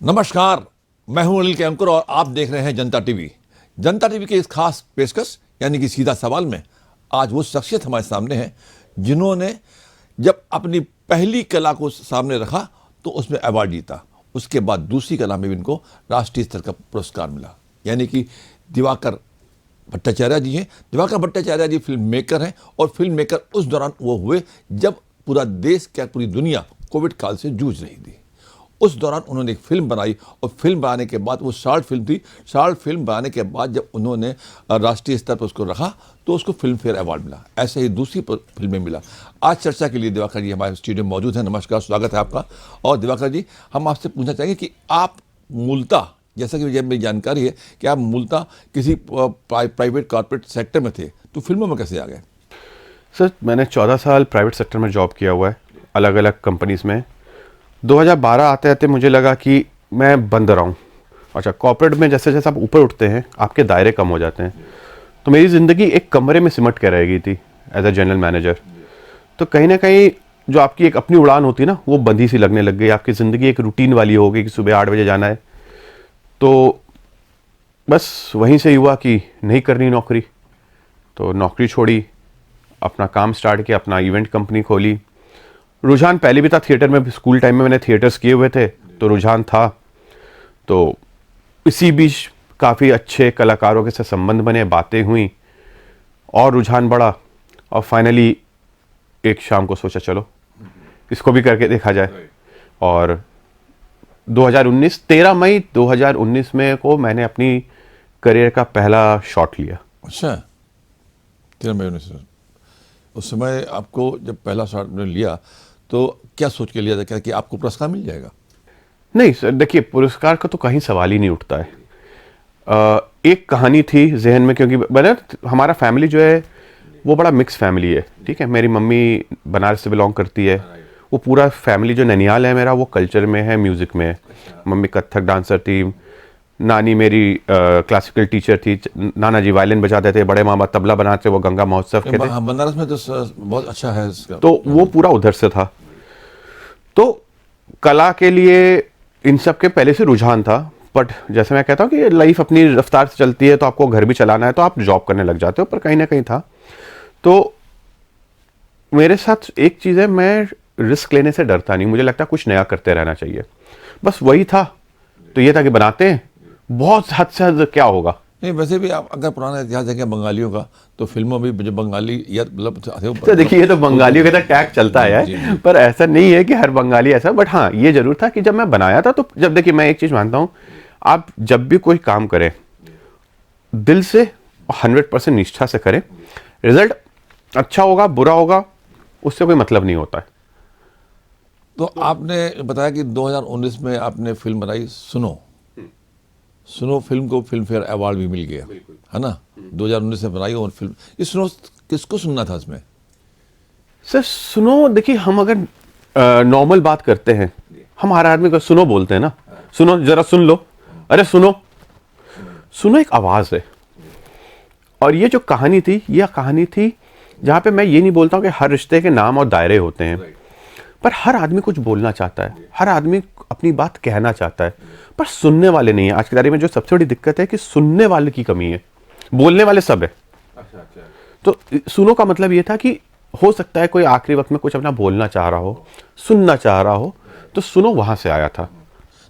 नमस्कार, मैं हूं अनिल केमकर और आप देख रहे हैं जनता टीवी। जनता टीवी के इस खास पेशकश यानी कि सीधा सवाल में आज वो शख्सियत हमारे सामने है जिन्होंने जब अपनी पहली कला को सामने रखा तो उसमें अवार्ड जीता। उसके बाद दूसरी कला में भी इनको राष्ट्रीय स्तर का पुरस्कार मिला, यानी कि दिवाकर भट्टाचार्य जी हैं। दिवाकर भट्टाचार्य जी फिल्म मेकर हैं और फिल्म मेकर उस दौरान वो हुए जब पूरा देश क्या पूरी दुनिया कोविड काल से जूझ रही थी। उस दौरान उन्होंने एक फिल्म बनाई और फिल्म बनाने के बाद वो शॉर्ट फिल्म थी। शॉर्ट फिल्म बनाने के बाद जब उन्होंने राष्ट्रीय स्तर पर उसको रखा तो उसको फिल्म फेयर अवार्ड मिला। ऐसे ही दूसरी फिल्म में मिला। आज चर्चा के लिए दिवाकर जी हमारे स्टूडियो में मौजूद हैं। नमस्कार, स्वागत है आपका। और दिवाकर जी, हम आपसे पूछना चाहेंगे कि आप मूलतः, जैसा कि मेरी जानकारी है कि आप मूलतः किसी प्राइवेट कॉर्पोरेट सेक्टर में थे, तो फिल्मों में कैसे आ गए? सर, मैंने 14 साल प्राइवेट सेक्टर में जॉब किया हुआ है, अलग अलग कंपनीज में। 2012 आते आते मुझे लगा कि मैं बंद रहा हूँ। अच्छा, कॉर्पोरेट में जैसे जैसे आप ऊपर उठते हैं आपके दायरे कम हो जाते हैं, तो मेरी ज़िंदगी एक कमरे में सिमट के रह गई थी एज अ जनरल मैनेजर। तो कहीं ना कहीं जो आपकी एक अपनी उड़ान होती है ना, वो बंधी सी लगने लग गई। आपकी ज़िंदगी एक रूटीन वाली हो गई कि सुबह 8 बजे जाना है। तो बस वहीं से हुआ कि नहीं करनी नौकरी, तो नौकरी छोड़ी, अपना काम स्टार्ट किया, अपना इवेंट कंपनी खोली। रुझान पहले भी था थिएटर में, स्कूल टाइम में मैंने थिएटर्स किए हुए थे, तो रुझान था। तो इसी बीच काफ़ी अच्छे कलाकारों के साथ संबंध बने, बातें हुई और रुझान बढ़ा। और फाइनली एक शाम को सोचा चलो इसको भी करके देखा जाए। और 13 मई 2019 में को मैंने अपनी करियर का पहला शॉट लिया। अच्छा, 13 मई 19। उस समय आपको जब पहला शॉट में लिया तो क्या सोच के लिया था क्या कि आपको पुरस्कार मिल जाएगा? नहीं सर, देखिए, पुरस्कार का तो कहीं सवाल ही नहीं उठता है। एक कहानी थी जहन में, क्योंकि हमारा फैमिली जो है वो बड़ा मिक्स फैमिली है। ठीक है, मेरी मम्मी बनारस से बिलोंग करती है। वो पूरा फैमिली जो ननिहाल है मेरा, वो कल्चर में है, म्यूज़िक में है। मम्मी कथक डांसर थी, नानी मेरी क्लासिकल टीचर थी, नाना जी वायलिन बजाते थे, बड़े मामा तबला बनाते, वो गंगा महोत्सव के थे। बनारस में तो बहुत अच्छा है इसका। तो वो पूरा उधर से था। तो कला के लिए इन सब के पहले से रुझान था। बट जैसे मैं कहता हूँ कि लाइफ अपनी रफ्तार से चलती है, तो आपको घर भी चलाना है तो आप जॉब करने लग जाते हो, पर कहीं ना कहीं था। तो मेरे साथ एक चीज़ है, मैं रिस्क लेने से डरता नहीं। मुझे लगता है कुछ नया करते रहना चाहिए, बस वही था। तो ये था कि बनाते हैं, बहुत हद से हद क्या होगा। नहीं, वैसे भी आप अगर पुराना इतिहास देखें बंगालियों का, तो फिल्मों में जो बंगाली या मतलब तो देखिए, ये तो बंगालियों का टैग चलता है, पर ऐसा नहीं है कि हर बंगाली ऐसा। बट हाँ, ये जरूर था कि जब मैं बनाया था, तो जब देखिए, मैं एक चीज मानता हूँ, आप जब भी कोई काम करें दिल से 100% निष्ठा से करें। रिजल्ट अच्छा होगा बुरा होगा उससे कोई मतलब नहीं होता है। तो आपने बताया कि 2019 में आपने फिल्म बनाई सुनो। सुनो फिल्म को फिल्म फेयर अवार्ड भी मिल गया, है ना? 2019 में बनाई और फिल्म। ये सुनो किसको सुनना था इसमें? सर सुनो, देखिए, हम अगर नॉर्मल बात करते हैं, हम हर आदमी को सुनो बोलते हैं ना। सुनो, जरा सुन लो, अरे सुनो। सुनो एक आवाज है। और ये जो कहानी थी, यह कहानी थी जहां पे मैं ये नहीं बोलता हूं कि हर रिश्ते के नाम और दायरे होते हैं, पर हर आदमी कुछ बोलना चाहता है, हर आदमी अपनी बात कहना चाहता है, पर सुनने वाले नहीं है। आज की तारीख में जो सबसे बड़ी दिक्कत है कि सुनने वाले की कमी है, बोलने वाले सब है। तो सुनो का मतलब ये था कि हो सकता है कोई आखिरी वक्त में कुछ अपना बोलना चाह रहा हो, सुनना चाह रहा हो, तो सुनो वहां से आया था।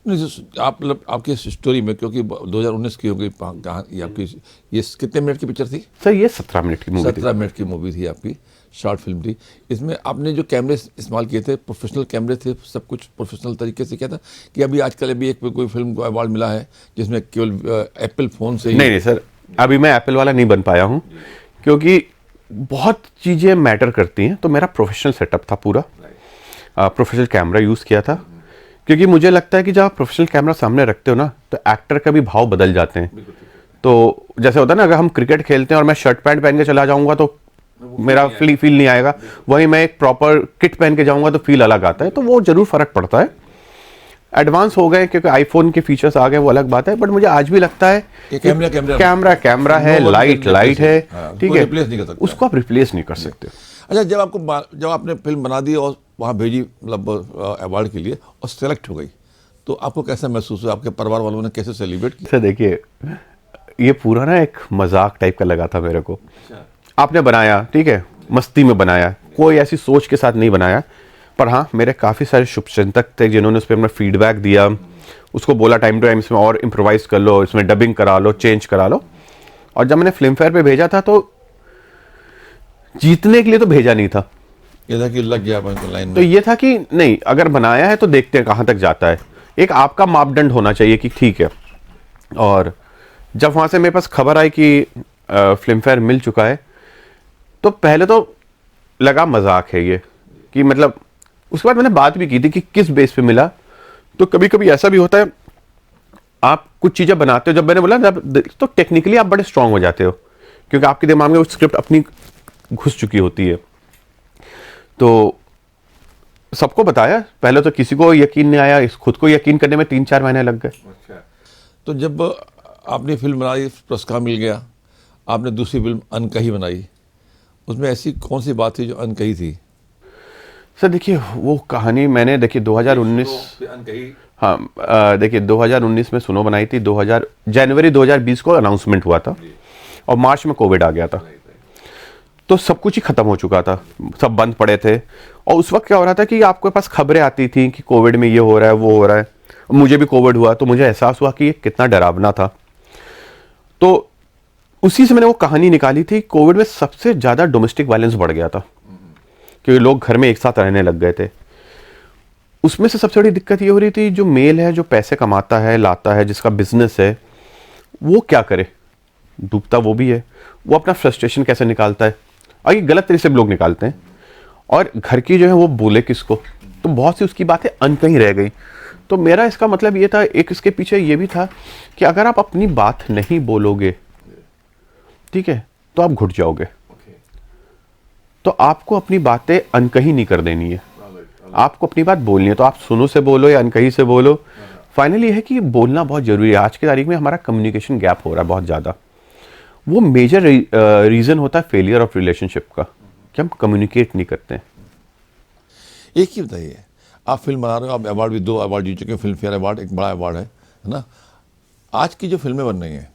नहीं, आप मतलब आपकी स्टोरी में, क्योंकि 2019 की हो गई कहानी आपकी, ये कितने मिनट की पिक्चर थी? सर ये 17 मिनट की मूवी थी। 17 मिनट की मूवी थी आपकी, शॉर्ट फिल्म थी। इसमें आपने जो कैमरे इस्तेमाल किए थे, प्रोफेशनल कैमरे थे, सब कुछ प्रोफेशनल तरीके से किया था कि अभी आजकल अभी एक कोई फिल्म को अवार्ड मिला है जिसमें केवल एप्पल फोन से ही? नहीं सर, अभी मैं एप्पल वाला नहीं बन पाया हूँ, क्योंकि बहुत चीज़ें मैटर करती हैं। तो मेरा प्रोफेशनल सेटअप था पूरा, प्रोफेशनल कैमरा यूज़ किया था, क्योंकि मुझे लगता है कि जब आप प्रोफेशनल कैमरा सामने रखते हो ना, तो एक्टर का भी भाव बदल जाते हैं। तो जैसे होता है ना, अगर हम क्रिकेट खेलते हैं और मैं शर्ट पैंट पहन के चला जाऊंगा तो मेरा फील नहीं आएगा, वहीं मैं एक प्रॉपर किट पहन के जाऊंगा तो फील अलग आता है। तो वो जरूर फर्क पड़ता है। एडवांस हो गए क्योंकि आईफोन के फीचर्स आ गए, वो अलग बात है। बट मुझे आज भी लगता है कि कैमरा है, लाइट है, ठीक है, उसको आप रिप्लेस नहीं कर सकते। अच्छा, जब आपने फिल्म बना दी और वहाँ भेजी मतलब अवार्ड के लिए और सेलेक्ट हो गई, तो आपको कैसा महसूस हुआ, आपके परिवार वालों ने कैसे सेलिब्रेट किया? सर देखिए, ये पूरा ना एक मजाक टाइप का लगा था मेरे को। आपने बनाया, ठीक है, मस्ती में बनाया, कोई ऐसी सोच के साथ नहीं बनाया, पर हाँ मेरे काफ़ी सारे शुभचिंतक थे जिन्होंने उस पर अपना फीडबैक दिया, उसको बोला टाइम टू टाइम इसमें और इम्प्रोवाइज कर लो, इसमें डबिंग करा लो, चेंज करा लो। और जब मैंने फिल्म फेयर पे भेजा था तो जीतने के लिए तो भेजा नहीं था, ये था कि लग गया अपन लाइन तो में। ये था कि नहीं, अगर बनाया है तो देखते हैं कहाँ तक जाता है। एक आपका मापदंड होना चाहिए कि ठीक है। और जब वहाँ से मेरे पास खबर आई कि फिल्म फेयर मिल चुका है, तो पहले तो लगा मजाक है ये, कि मतलब उसके बाद मैंने बात भी की थी कि किस बेस पे मिला। तो कभी कभी ऐसा भी होता है, आप कुछ चीज़ें बनाते हो, जब मैंने बोला जब, तो टेक्निकली आप बड़े स्ट्रांग हो जाते हो क्योंकि आपके दिमाग में वो स्क्रिप्ट अपनी घुस चुकी होती है। तो सबको बताया, पहले तो किसी को यकीन नहीं आया, खुद को यकीन करने में 3-4 महीने लग गए। तो जब आपने फिल्म बनाई, पुरस्कार मिल गया, आपने दूसरी फिल्म अनकही बनाई, उसमें ऐसी कौन सी बात थी जो अनकही थी? सर देखिए, वो कहानी मैंने देखिए 2019, हाँ देखिए 2019 में सुनो बनाई थी, जनवरी 2020 को अनाउंसमेंट हुआ था और मार्च में कोविड आ गया था। तो सब कुछ ही खत्म हो चुका था, सब बंद पड़े थे। और उस वक्त क्या हो रहा था कि आपके पास खबरें आती थी कि कोविड में ये हो रहा है, वो हो रहा है। मुझे भी कोविड हुआ तो मुझे एहसास हुआ कि ये कितना डरावना था। तो उसी से मैंने वो कहानी निकाली थी। कोविड में सबसे ज़्यादा डोमेस्टिक वायलेंस बढ़ गया था क्योंकि लोग घर में एक साथ रहने लग गए थे। उसमें से सबसे बड़ी दिक्कत ये हो रही थी, जो मेल है, जो पैसे कमाता है, लाता है, जिसका बिजनेस है, वो क्या करे, डूबता वो भी है। वो अपना फ्रस्ट्रेशन कैसे निकालता है, और ये गलत तरीके से लोग निकालते हैं। और घर की जो है वो बोले किसको, तो बहुत सी उसकी बातें अनकही रह गई। तो मेरा इसका मतलब ये था, एक इसके पीछे ये भी था कि अगर आप अपनी बात नहीं बोलोगे, ठीक है, तो आप घुट जाओगे। तो आपको अपनी बातें अनकही नहीं कर देनी है, आपको अपनी बात बोलनी है। तो आप सुनो से बोलो या अनकही से बोलो, फाइनली है कि बोलना बहुत जरूरी है। आज की तारीख में हमारा कम्युनिकेशन गैप हो रहा है बहुत ज़्यादा। वो मेजर रीज़न होता है फेलियर ऑफ रिलेशनशिप का, कि हम कम्युनिकेट नहीं करते हैं। एक ही बताइए, आप फिल्म बना रहे हो, आप अवार्ड भी 2 अवार्ड जीत चुके हैं, फिल्म फेयर अवार्ड एक बड़ा अवार्ड है ना। आज की जो फिल्में बन रही हैं,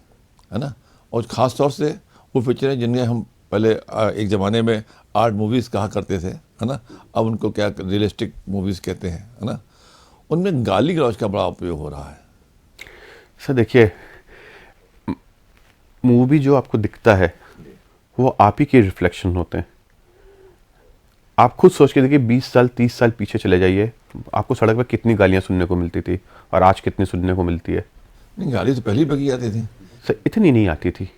है ना, और ख़ास तौर से वो पिक्चरें जिन्हें हम पहले एक ज़माने में आर्ट मूवीज़ कहा करते थे, है ना, अब उनको क्या रियलिस्टिक मूवीज़ कहते हैं, है ना, उनमें गाली गलौज का बड़ा उपयोग हो रहा है। सर देखिए, मूवी जो आपको दिखता है वो आप ही के रिफ्लेक्शन होते हैं। आप खुद सोच के देखिए, 20 साल 30 साल पीछे चले जाइए, आपको सड़क पर कितनी गालियां सुनने को मिलती थी और आज कितनी सुनने को मिलती है। नहीं, गाली तो पहले ही बकी जाती थी सर, इतनी नहीं आती थी,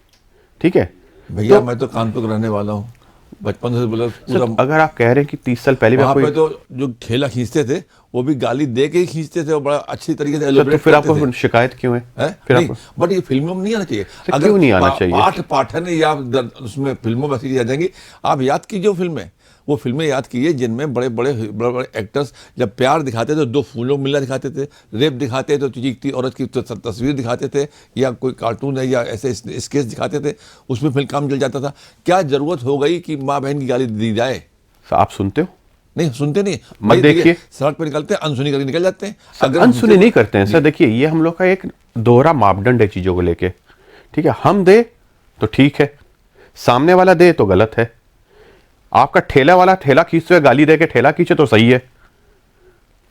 ठीक है भैया। मैं तो कानपुर का रहने वाला हूँ, बचपन से बोला पूरा। सर, अगर आप कह रहे हैं कि 30 साल पहले भी वहाँ आपको, पे तो जो ठेला खींचते थे वो भी गाली दे के ही खींचते थे और बड़ा अच्छी तरीके से सर, तो elaborate फिर करते आपको थे। शिकायत क्यों है? फिर नहीं, आपको बट ये फिल्मों में नहीं आना चाहिए। क्यों नहीं आना चाहिए? पाठ पाठन या उसमें फिल्मों में ऐसी आ जाएंगी। आप याद कीजिए वो फिल्में, वो फिल्में याद कीजिए जिनमें बड़े बड़े एक्टर्स जब प्यार दिखाते थे, 2 फूलों मिलना दिखाते थे, रेप दिखाते थे, तो चीखती औरत की तस्वीर दिखाते थे, या कोई कार्टून है या ऐसे स्केच दिखाते थे, उसमें फिल्म काम चल जाता था। क्या जरूरत हो गई कि माँ बहन की गाली दी जाए? सर, आप सुनते हो? नहीं, सुनते नहीं। मत भाई देखिए, सड़क पे निकलते हैं, अनसुनी करके निकल जाते हैं। अगर अनसुनी नहीं करते हैं। सर देखिए, ये हम लोग का एक दोहरा मापदंड है चीजों को लेके, ठीक है। हम दे तो ठीक है, सामने वाला दे तो गलत है। आपका ठेला वाला ठेला खींचते हुए गाली दे के ठेला खींचे तो सही है,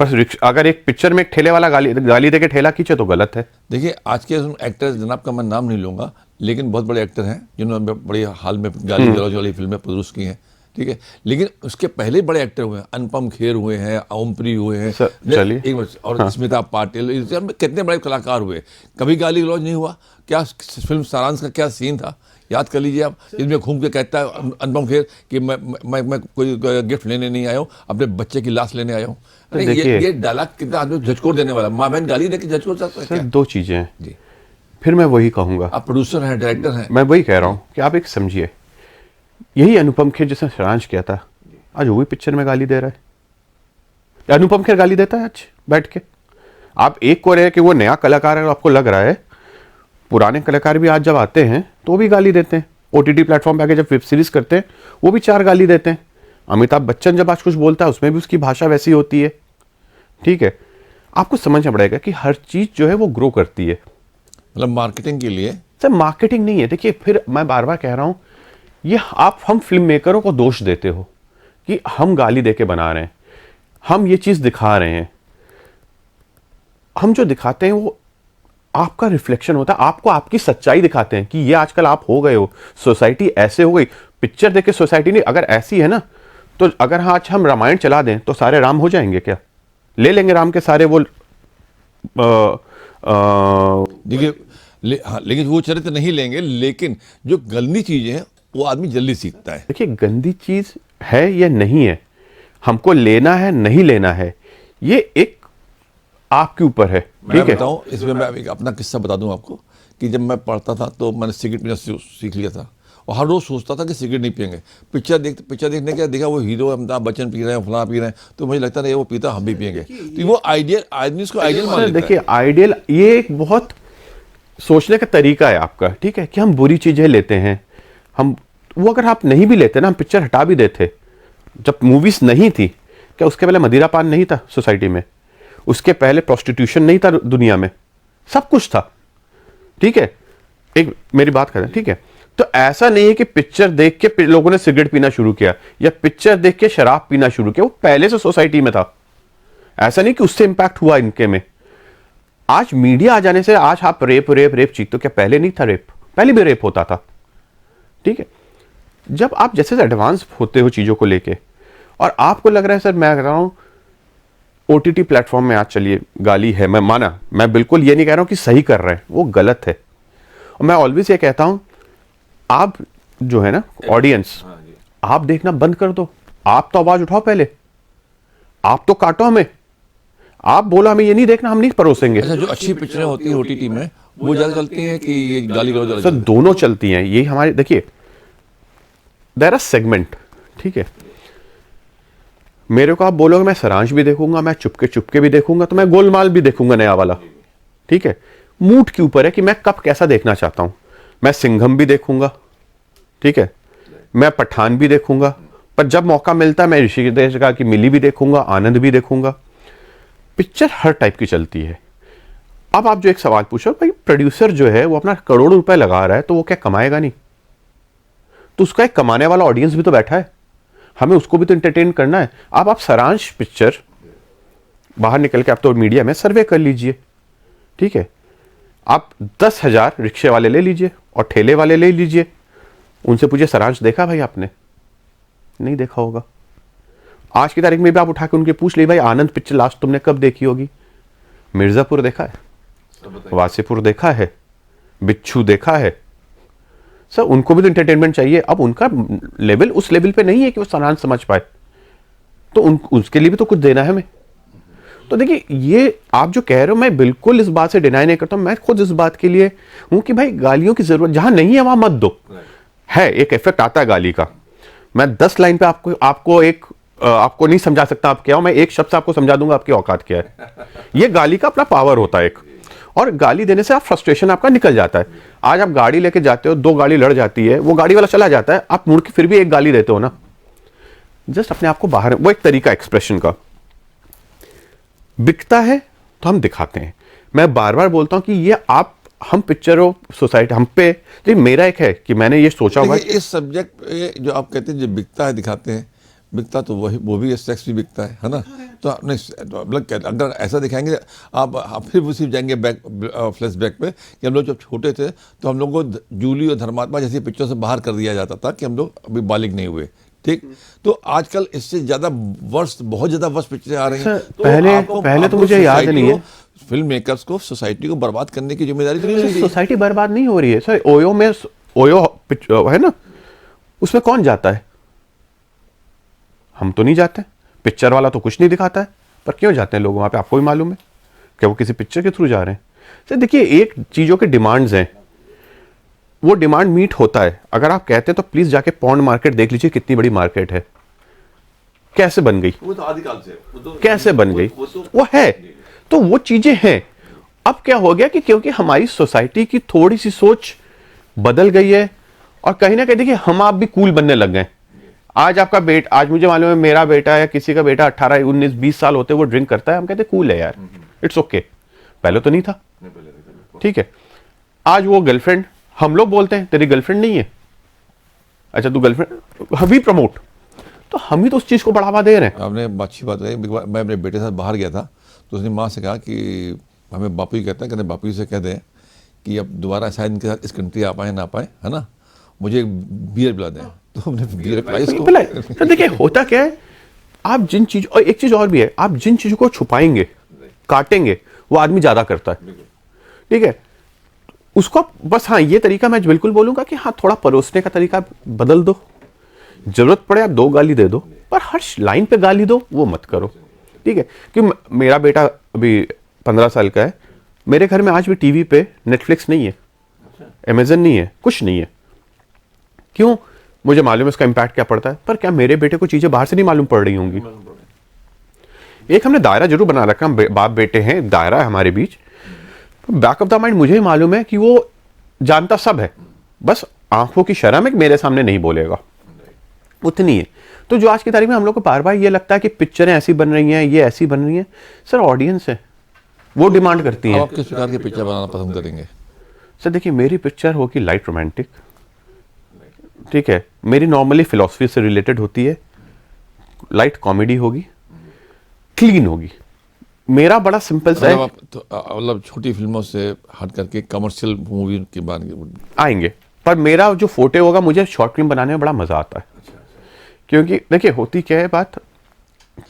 पर अगर एक पिक्चर में एक ठेले वाला गाली दे के ठेला खींचे तो गलत है। देखिए, आज के एक्टर्स, जनाब का मैं नाम नहीं लूंगा, लेकिन बहुत बड़े एक्टर हैं जिन्होंने बड़ी हाल में गाली गलौज वाली फिल्में प्रोड्यूस की हैं, ठीक है। लेकिन उसके पहले बड़े एक्टर हुए हैं, अनुपम खेर हुए हैं, ओमपुरी हुए हैं, चलिए, एक मिनट, और स्मिता पाटिल, कितने बड़े कलाकार हुए, कभी गाली गलौज नहीं हुआ। क्या फिल्म सारांश का क्या सीन था, याद कर लीजिए आप। इसमें घूम के कहता है अनुपम खेर कि मैं कोई गिफ्ट लेने नहीं आया हूँ, अपने बच्चे की लाश लेने आया हूँ। ये डायलॉग कितना आदमी झचकोर देने वाला, माँ बहन गाली देके झचकोर सकता है। 2 चीजें हैं जी। फिर मैं वही कहूंगा, आप प्रोड्यूसर हैं, डायरेक्टर हैं, मैं वही कह रहा हूँ कि आप एक समझिए, यही अनुपम खेर जिसने सारांश किया था, आज वो भी पिक्चर में गाली दे रहा है। अनुपम खेर गाली देता है आज बैठ के। आप एक को रहे कि वो नया कलाकार है, आपको लग रहा है, पुराने कलाकार भी आज जब आते हैं तो भी गाली देते हैं। OTT प्लेटफॉर्म पे आके जब वेब सीरीज करते हैं वो भी 4 गाली देते हैं। अमिताभ बच्चन जब आज कुछ बोलता है उसमें भी उसकी भाषा वैसी होती है, ठीक है। आपको समझना पड़ेगा कि हर चीज जो है वो ग्रो करती है। मतलब मार्केटिंग के लिए सर मार्केटिंग नहीं है, देखिए फिर मैं बार बार कह रहा हूं, ये हम फिल्म मेकरों को दोष देते हो कि हम गाली देके बना रहे हैं, हम ये चीज दिखा रहे हैं। हम जो दिखाते हैं वो आपका रिफ्लेक्शन होता है, आपको आपकी सच्चाई दिखाते हैं कि ये आजकल आप हो गए हो, सोसाइटी ऐसे हो गई। पिक्चर देख के सोसाइटी नहीं, अगर ऐसी है ना तो अगर आज हम रामायण चला दें तो सारे राम हो जाएंगे क्या? ले लेंगे राम के सारे वो देखिए हाँ, लेकिन वो चरित्र नहीं लेंगे, लेकिन जो गंदी चीजें हैं वो आदमी जल्दी सीखता है। देखिए गंदी चीज है या नहीं है, हमको लेना है नहीं लेना है, ये एक आपके ऊपर है। मैं ठीक है, बताऊं, इसमें मैं एक अपना किस्सा बता दूं आपको कि जब मैं पढ़ता था तो मैंने सिगरेट पीना सीख लिया था और हर रोज सोचता था कि सिगरेट नहीं पियेंगे। पिक्चर देखने के देखा वो हीरो अमिताभ बच्चन पी रहे हैं, फलां पी रहे हैं, तो मुझे लगता नहीं वो पीता हम भी पियेंगे। तो वो आइडियल आदमी उसको आइडियल मान लेता है। देखिए आइडियल ये एक बहुत सोचने का तरीका है आपका, ठीक है, कि हम बुरी चीजें लेते हैं। हम वो अगर आप नहीं भी लेते ना, हम पिक्चर हटा भी देते। जब मूवीज नहीं थी, क्या उसके पहले मदिरा पान नहीं था सोसाइटी में? उसके पहले प्रोस्टिट्यूशन नहीं था दुनिया में? सब कुछ था, ठीक है। एक मेरी बात करें, ठीक है, तो ऐसा नहीं है कि पिक्चर देख के लोगों ने सिगरेट पीना शुरू किया या पिक्चर देख के शराब पीना शुरू किया, वो पहले से सोसाइटी में था। ऐसा नहीं कि उससे इंपैक्ट हुआ इनके में। आज मीडिया आ जाने से आज आप रेप रेप रेप चीख, तो क्या पहले नहीं था रेप? पहले भी रेप होता था, ठीक है। जब आप जैसे एडवांस होते हो चीजों को लेके और आपको लग रहा है सर, मैं कह रहा हूं ओटीटी प्लेटफॉर्म में आज चलिए गाली है, मैं माना, मैं बिल्कुल ये नहीं कह रहा हूं कि सही कर रहे हैं, वो गलत है। और मैं ऑलवेज ये कहता हूं, आप जो है ना ऑडियंस, आप देखना बंद कर दो, आप तो आवाज उठाओ पहले, आप तो काटो हमें, आप बोलो हमें ये नहीं देखना, हम नहीं परोसेंगे। अच्छा, जो अच्छी पिक्चरें होती हैं ओटीटी में वो ज्यादा चलती हैं कि ये गाली गलौज? सर दोनों चलती हैं, ये हमारे, देखिए देयर आर सेगमेंट, ठीक है। मेरे को आप बोलोगे मैं सारांश भी देखूंगा, मैं चुपके चुपके भी देखूंगा, तो मैं गोलमाल भी देखूंगा नया वाला, ठीक है। मूड के ऊपर है कि मैं कब कैसा देखना चाहता हूं। मैं सिंघम भी देखूंगा, ठीक है, मैं पठान भी देखूंगा, पर जब मौका मिलता है मैं ऋषिकेश का कि मिली भी देखूंगा, आनंद भी देखूंगा। पिक्चर हर टाइप की चलती है। अब आप जो एक सवाल पूछो, भाई प्रोड्यूसर जो है वो अपना करोड़ों रुपए लगा रहा है, तो वो क्या कमाएगा नहीं? तो उसका एक कमाने वाला ऑडियंस भी तो बैठा है, हमें उसको भी तो एंटरटेन करना है। अब आप सारांश पिक्चर बाहर निकल के आप तो मीडिया में सर्वे कर लीजिए, ठीक है। आप 10,000 रिक्शे वाले ले लीजिए और ठेले वाले ले लीजिए, उनसे पूछिए सारांश देखा भाई आपने? नहीं देखा होगा। आज की तारीख में भी आप उठा के उनके पूछ ली, भाई आनंद पिक्चर लास्ट तुमने कब देखी होगी? मिर्जापुर देखा है, वासीपुर देखा है, बिच्छू देखा है। सर उनको भी तो एंटरटेनमेंट चाहिए। अब उनका लेवल उस लेवल पे नहीं है कि वो सारांश समझ पाए, तो उसके लिए भी तो कुछ देना है हमें। तो देखिए ये आप जो कह रहे हो, मैं बिल्कुल इस बात से डिनाई नहीं करता हूं। मैं खुद इस बात के लिए हूं कि भाई गालियों की जरूरत जहां नहीं है वहां मत दो। है एक इफेक्ट आता है गाली का। मैं 10 लाइन पे आपको नहीं समझा सकता आप क्या हो, मैं एक शब्द से आपको समझा दूंगा आपकी औकात क्या है। ये गाली का अपना पावर होता है एक, और गाली देने से आप फ्रस्ट्रेशन आपका निकल जाता है। आज आप गाड़ी लेके जाते हो, 2 गाड़ी लड़ जाती है, वो गाड़ी वाला चला जाता है, आप मुड़ के फिर भी एक गाली देते हो ना, जस्ट अपने आप को बाहर, वो एक तरीका एक्सप्रेशन का। बिकता है तो हम दिखाते हैं। मैं बार बार बोलता हूं कि ये हम पिक्चरों सोसाइटी हम पे, तो मेरा एक है कि मैंने ये सोचा हुआ देखिए इस सब्जेक्ट पे जो आप कहते हैं जो बिकता है दिखाते हैं, बिकता तो वो भी सेक्स भी बिकता है ना। तो आपने मतलब अगर ऐसा दिखाएंगे आप फिर उसी जाएंगे फ्लैश बैक पे कि हम लोग जब छोटे थे तो हम लोग को जूली और धर्मात्मा जैसी पिक्चरों से बाहर कर दिया जाता था कि हम लोग अभी बालिग नहीं हुए, ठीक। तो आजकल इससे ज्यादा बहुत ज्यादा वर्ष पिक्चरें आ रही हैं। तो पहले तो मुझे याद नहीं है, फिल्म मेकर्स को सोसाइटी को बर्बाद करने की जिम्मेदारी तो नहीं। सोसाइटी बर्बाद नहीं हो रही है सर। ओयो है ना, उसमें कौन जाता है? हम तो नहीं जाते, पिक्चर वाला तो कुछ नहीं दिखाता है, पर क्यों जाते हैं लोग वहां पे? आपको भी मालूम है क्या वो किसी पिक्चर के थ्रू जा रहे हैं? सर देखिए एक चीजों के डिमांड्स हैं, वो डिमांड मीट होता है। अगर आप कहते हैं तो प्लीज जाके पॉन्ड मार्केट देख लीजिए, कितनी बड़ी मार्केट है, कैसे बन गई, वो तो आदिकाल से कैसे बन गई, वो है। तो वो चीजें हैं। अब क्या हो गया कि क्योंकि हमारी सोसाइटी की थोड़ी सी सोच बदल गई है, और कहीं ना कहीं देखिए हम आप भी कूल बनने लग गए। आज मुझे मालूम है मेरा बेटा या किसी का बेटा 18, 19, 20 साल होते वो ड्रिंक करता है, हम कहते कूल है यार, इट्स ओके पहले तो नहीं था, ठीक है। आज वो गर्लफ्रेंड, हम लोग बोलते हैं तेरी गर्लफ्रेंड नहीं है, अच्छा तू गर्लफ्रेंड, हम भी प्रमोट, तो हम ही तो उस चीज को बढ़ावा दे रहे हैं। आपने अच्छी बात कही। मैं अपने बेटे के साथ बाहर गया था तो उसने माँ से कहा कि हमें बापू ही कहता है, कहते बापू से कह दें कि अब दोबारा शायद इनके साथ इस कंट्री आ पाए ना पाए, है ना, मुझे एक बियर पिला दें। तो हमने बियर पिलाई इसको। तो देखिए होता क्या है, आप जिन चीज, और एक चीज और भी है, आप जिन चीजों को छुपाएंगे काटेंगे वो आदमी ज्यादा करता है, ठीक है। उसको बस, हाँ ये तरीका मैं बिल्कुल बोलूंगा कि हाँ थोड़ा परोसने का तरीका बदल दो, जरूरत पड़े आप 2 गाली दे दो, पर हर लाइन पे गाली दो वो मत करो, ठीक है। क्योंकि मेरा बेटा अभी 15 साल का है, मेरे घर में आज भी टीवी पे नेटफ्लिक्स नहीं है, अमेजन नहीं है, कुछ नहीं है। क्यों? मुझे मालूम है उसका इंपैक्ट क्या पड़ता है, पर क्या मेरे बेटे को चीजें बाहर से नहीं मालूम पड़ रही होंगी? एक हमने दायरा जरूर बना रखा, हम बाप बेटे हैं, दायरा है हमारे बीच। बैक ऑफ द माइंड मुझे ही मालूम है कि वो जानता सब है, बस आंखों की शर्म है मेरे सामने नहीं बोलेगा, उतनी है। तो जो आज की तारीख में हम लोग को बार बार ये लगता है कि पिक्चरें ऐसी बन रही हैं, ये ऐसी बन रही हैं, सर ऑडियंस है वो डिमांड करती है। आप किस प्रकार की पिक्चर बनाना पसंद करेंगे? सर देखिए मेरी पिक्चर होगी लाइट रोमांटिक, ठीक है, मेरी नॉर्मली फिलॉसफी से रिलेटेड होती है, लाइट कॉमेडी होगी, क्लीन होगी। मेरा बड़ा सिंपल सा है, मतलब छोटी फिल्मों से हट करके कमर्शियल मूवी के बारे आएंगे, पर मेरा जो फोटे होगा, मुझे शॉर्ट फिल्म बनाने में बड़ा मजा आता है। क्योंकि देखिए होती क्या है बात,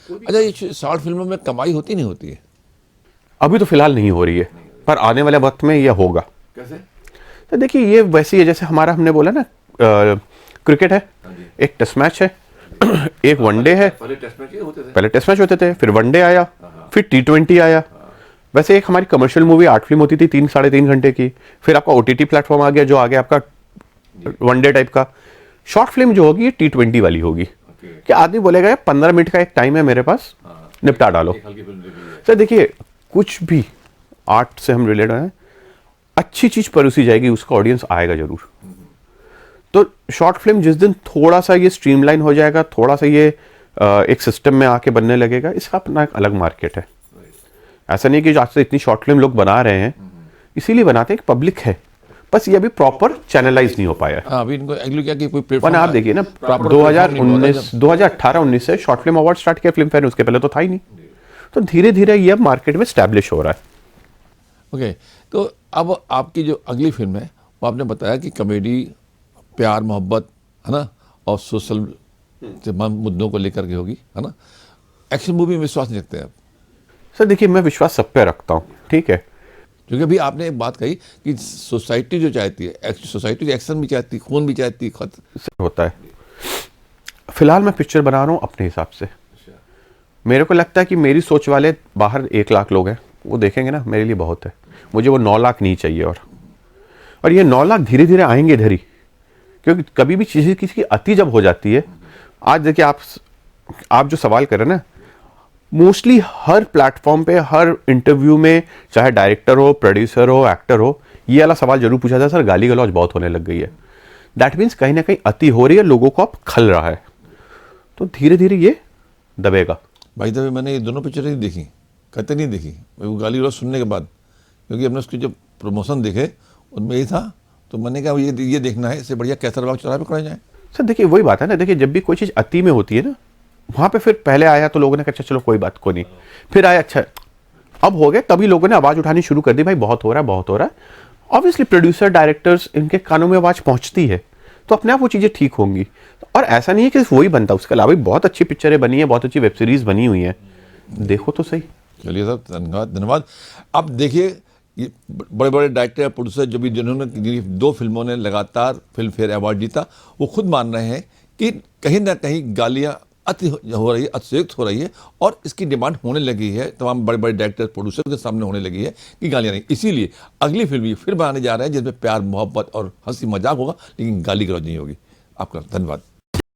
अच्छा ये शॉर्ट फिल्मों में कमाई होती नहीं होती है? अभी तो फिलहाल नहीं हो रही है, पर आने वाले वक्त में यह होगा। कैसे? तो देखिए ये वैसी है जैसे हमारा, हमने बोला ना क्रिकेट है, एक टेस्ट मैच है, एक वनडे है। पहले टेस्ट मैच होते थे, फिर वनडे आया, फिर T20 आया। वैसे एक हमारी कमर्शियल मूवी 8 फिल्म होती थी 3-3.5 घंटे की, फिर आपका OTT प्लेटफॉर्म आ गया, जो आ गया आपका वनडे टाइप का। शॉर्ट फिल्म जो होगी ये T20 वाली होगी, कि आदमी बोलेगा 15 मिनट का एक टाइम है मेरे पास, निपटा डालो। सर देखिए कुछ भी आर्ट से हम रिलेटेड हैं, अच्छी चीज परोसी जाएगी, उसका ऑडियंस आएगा जरूर। तो शॉर्ट फिल्म जिस दिन थोड़ा सा ये स्ट्रीमलाइन हो जाएगा, थोड़ा सा ये एक सिस्टम में आके बनने लगेगा, इसका अपना एक अलग मार्केट है। ऐसा नहीं कि आज से इतनी शॉर्ट फिल्म लोग बना रहे हैं, इसीलिए बनाते हैं कि पब्लिक है, बस ये अभी प्रॉपर चैनलाइज नहीं हो पाया है। अभी इनको एक्चुअली क्या कि कोई वरना प्लेटफॉर्म आप देखिए ना 2018-19 से शॉर्ट फिल्म अवार्ड स्टार्ट किया फिल्म फेयर, उसके पहले तो था ही नहीं। तो धीरे धीरे ये अब मार्केट में स्टैब्लिश हो रहा है। ओके, तो अब आपकी जो अगली फिल्म है वो आपने बताया कि कॉमेडी, प्यार मोहब्बत, है ना, और सोशल मुद्दों को लेकर के होगी, है ना। एक्शन मूवी में विश्वास नहीं रखते आप? सर देखिए मैं विश्वास सब पे रखता हूँ, ठीक है। क्योंकि अभी आपने एक बात कही कि सोसाइटी जो चाहती है, सोसाइटी एक्शन भी चाहती, खून भी चाहती, होता है। फिलहाल मैं पिक्चर बना रहा हूँ अपने हिसाब से। मेरे को लगता है कि मेरी सोच वाले बाहर 1 लाख लोग हैं, वो देखेंगे ना, मेरे लिए बहुत है। मुझे वो 9 लाख नहीं चाहिए, और ये 9 लाख धीरे धीरे आएंगे इधर ही। क्योंकि कभी भी चीज़ किसी की अति जब हो जाती है, आज देखिए आप जो सवाल कर रहे हैं ना, मोस्टली हर प्लेटफॉर्म पे, हर इंटरव्यू में, चाहे डायरेक्टर हो, प्रोड्यूसर हो, एक्टर हो, ये वाला सवाल जरूर पूछा जाता है, सर गाली गलौज बहुत होने लग गई है। दैट मीन्स कहीं ना कहीं अति हो रही है, लोगों को अब खल रहा है, तो धीरे धीरे ये दबेगा। भाई दबे मैंने ये दोनों पिक्चरें नहीं देखी, कहते नहीं देखी, वो गाली गलौज सुनने के बाद, क्योंकि हमने उसके जो प्रमोशन देखे उनमें यही था, तो मैंने कहा ये देखना है, इससे बढ़िया कैसरबाग चौराहे पे खड़ा जाए। सर देखिए वही बात है ना, देखिए जब भी कोई चीज़ अति में होती है ना, वहाँ पे फिर पहले आया तो लोगों ने कहा अच्छा चलो कोई बात को नहीं, फिर आया अच्छा अब हो गए, तभी लोगों ने आवाज़ उठानी शुरू कर दी, भाई बहुत हो रहा है, बहुत हो रहा है। ऑब्वियसली प्रोड्यूसर, डायरेक्टर्स, इनके कानों में आवाज़ पहुँचती है, तो अपने आप वो चीज़ें ठीक होंगी। और ऐसा नहीं है कि सिर्फ वही बनता, उसके अलावा भी बहुत अच्छी पिक्चरें बनी है, बहुत अच्छी वेब सीरीज़ बनी हुई है, देखो तो सही। चलिए सर, धन्यवाद। अब देखिए ये बड़े बड़े डायरेक्टर, प्रोड्यूसर जो भी, जिन्होंने 2 फिल्मों ने लगातार फिल्म फेयर अवार्ड जीता, वो खुद मान रहे हैं कि कहीं ना कहीं गालियाँ अति हो रही है, अतिरिक्त हो रही है, और इसकी डिमांड होने लगी है, तमाम बड़े बड़े डायरेक्टर, प्रोड्यूसर के सामने होने लगी है कि गालियाँ नहीं। इसीलिए अगली फिल्म ये फिर बनाने जा रहे हैं जिसमें प्यार मोहब्बत और हंसी मजाक होगा, लेकिन गाली गलौज नहीं होगी। आपका धन्यवाद।